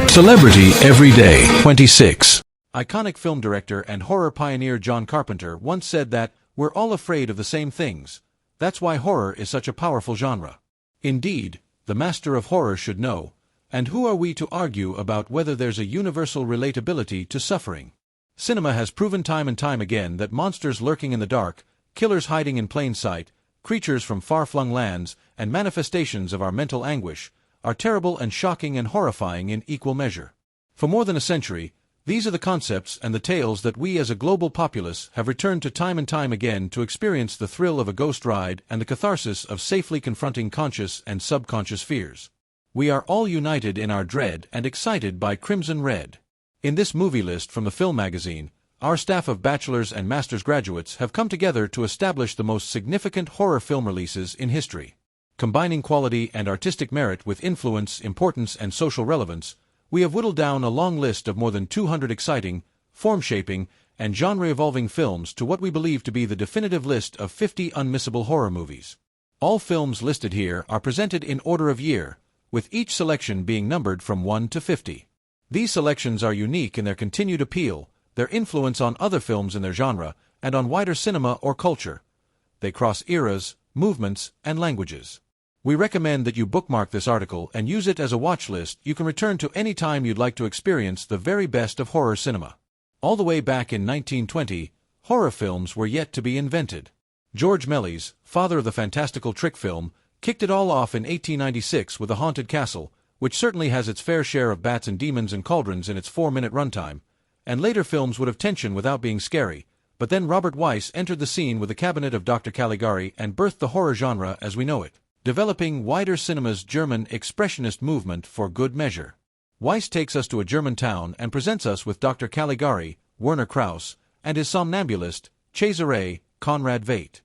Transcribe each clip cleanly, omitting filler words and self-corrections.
Celebrity Every Day 26. Iconic film director and horror pioneer John Carpenter once said that, "We're all afraid of the same things. That's why horror is such a powerful genre." Indeed, the master of horror should know. And who are we to argue about whether there's a universal relatability to suffering? Cinema has proven time and time again that monsters lurking in the dark, killers hiding in plain sight, creatures from far-flung lands, and manifestations of our mental anguish are terrible and shocking and horrifying in equal measure. For more than a century, these are the concepts and the tales that we as a global populace have returned to time and time again to experience the thrill of a ghost ride and the catharsis of safely confronting conscious and subconscious fears. We are all united in our dread and excited by Crimson Red. In this movie list from the Film magazine, our staff of bachelor's and master's graduates have come together to establish the most significant horror film releases in history. Combining quality and artistic merit with influence, importance, and social relevance, we have whittled down a long list of more than 200 exciting, form-shaping, and genre-evolving films to what we believe to be the definitive list of 50 unmissable horror movies. All films listed here are presented in order of year, with each selection being numbered from 1 to 50. These selections are unique in their continued appeal, their influence on other films in their genre, and on wider cinema or culture. They cross eras, movements, and languages. We recommend that you bookmark this article and use it as a watch list you can return to any time you'd like to experience the very best of horror cinema. All the way back in 1920, horror films were yet to be invented. George Méliès, father of the fantastical trick film, kicked it all off in 1896 with A Haunted Castle, which certainly has its fair share of bats and demons and cauldrons in its 4-minute runtime, and later films would have tension without being scary, but then Robert Weiss entered the scene with The Cabinet of Dr. Caligari and birthed the horror genre as we know it, developing wider cinema's German expressionist movement for good measure. Weiss takes us to a German town and presents us with Dr. Caligari, Werner Krauss, and his somnambulist, Cesare, Conrad Veidt.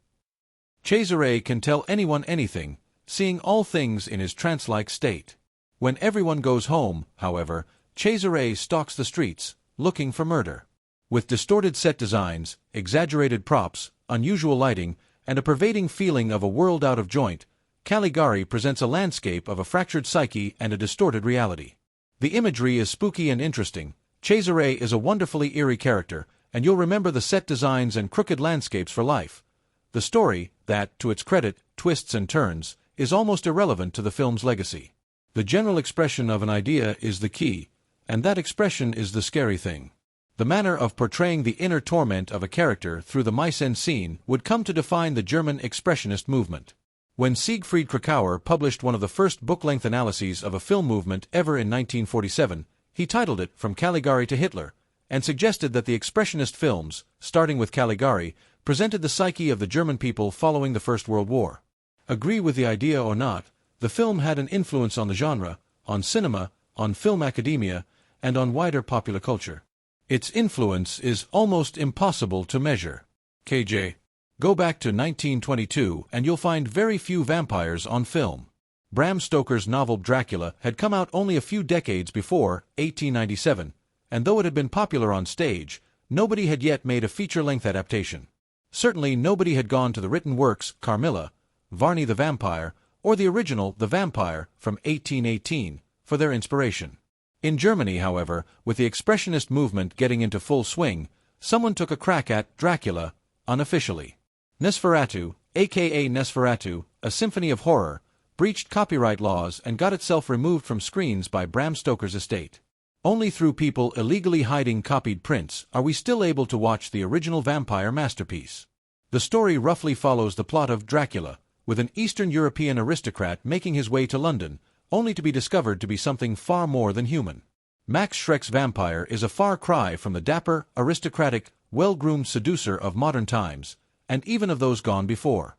Cesare can tell anyone anything, seeing all things in his trance-like state. When everyone goes home, however, Cesare stalks the streets, looking for murder. With distorted set designs, exaggerated props, unusual lighting, and a pervading feeling of a world out of joint, Caligari presents a landscape of a fractured psyche and a distorted reality. The imagery is spooky and interesting. Cesare is a wonderfully eerie character, and you'll remember the set designs and crooked landscapes for life. The story, that, to its credit, twists and turns, is almost irrelevant to the film's legacy. The general expression of an idea is the key, and that expression is the scary thing. The manner of portraying the inner torment of a character through the mise-en-scene would come to define the German expressionist movement. When Siegfried Kracauer published one of the first book-length analyses of a film movement ever in 1947, he titled it From Caligari to Hitler, and suggested that the expressionist films, starting with Caligari, presented the psyche of the German people following the First World War. Agree with the idea or not, the film had an influence on the genre, on cinema, on film academia, and on wider popular culture. Its influence is almost impossible to measure. KJ. Go back to 1922 and you'll find very few vampires on film. Bram Stoker's novel Dracula had come out only a few decades before, 1897, and though it had been popular on stage, nobody had yet made a feature-length adaptation. Certainly nobody had gone to the written works Carmilla, Varney the Vampire, or the original The Vampire from 1818 for their inspiration. In Germany, however, with the expressionist movement getting into full swing, someone took a crack at Dracula, unofficially. Nosferatu, aka Nosferatu, a symphony of horror, breached copyright laws and got itself removed from screens by Bram Stoker's estate. Only through people illegally hiding copied prints are we still able to watch the original vampire masterpiece. The story roughly follows the plot of Dracula, with an Eastern European aristocrat making his way to London, only to be discovered to be something far more than human. Max Schreck's vampire is a far cry from the dapper, aristocratic, well-groomed seducer of modern times, and even of those gone before.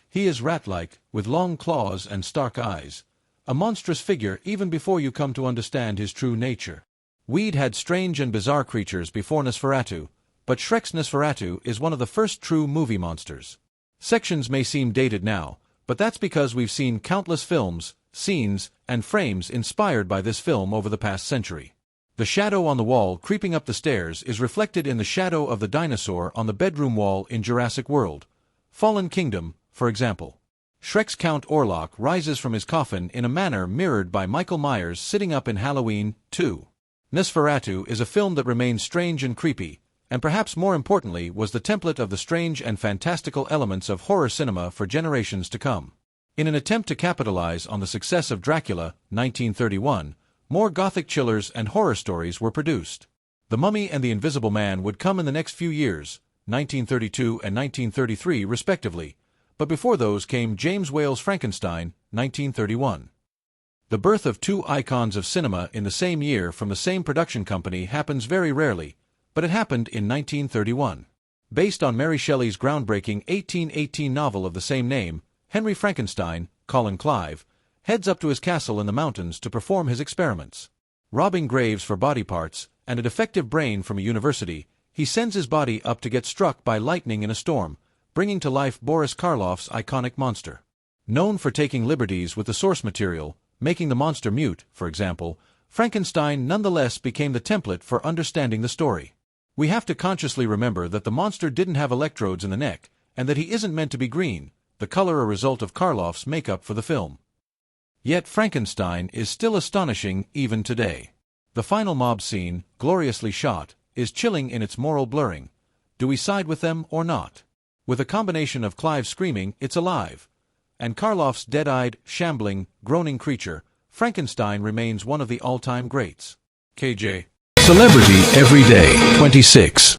He is rat-like, with long claws and stark eyes, a monstrous figure even before you come to understand his true nature. We'd had strange and bizarre creatures before Nosferatu, but Schreck's Nosferatu is one of the first true movie monsters. Sections may seem dated now, but that's because we've seen countless films, scenes, and frames inspired by this film over the past century. The shadow on the wall creeping up the stairs is reflected in the shadow of the dinosaur on the bedroom wall in Jurassic World. Fallen Kingdom, for example. Shrek's Count Orlok rises from his coffin in a manner mirrored by Michael Myers sitting up in Halloween 2. Nosferatu is a film that remains strange and creepy, and perhaps more importantly was the template of the strange and fantastical elements of horror cinema for generations to come. In an attempt to capitalize on the success of Dracula, 1931, more gothic chillers and horror stories were produced. The Mummy and the Invisible Man would come in the next few years, 1932 and 1933 respectively, but before those came James Whale's Frankenstein, 1931. The birth of two icons of cinema in the same year from the same production company happens very rarely, but it happened in 1931. Based on Mary Shelley's groundbreaking 1818 novel of the same name, Henry Frankenstein, Colin Clive, heads up to his castle in the mountains to perform his experiments. Robbing graves for body parts and a defective brain from a university, he sends his body up to get struck by lightning in a storm, bringing to life Boris Karloff's iconic monster. Known for taking liberties with the source material, making the monster mute, for example, Frankenstein nonetheless became the template for understanding the story. We have to consciously remember that the monster didn't have electrodes in the neck, and that he isn't meant to be green, the color a result of Karloff's makeup for the film. Yet Frankenstein is still astonishing even today. The final mob scene, gloriously shot, is chilling in its moral blurring. Do we side with them or not? With a combination of Clive screaming, "It's alive!" and Karloff's dead-eyed, shambling, groaning creature, Frankenstein remains one of the all-time greats. KJ. Celebrity Every Day, 26.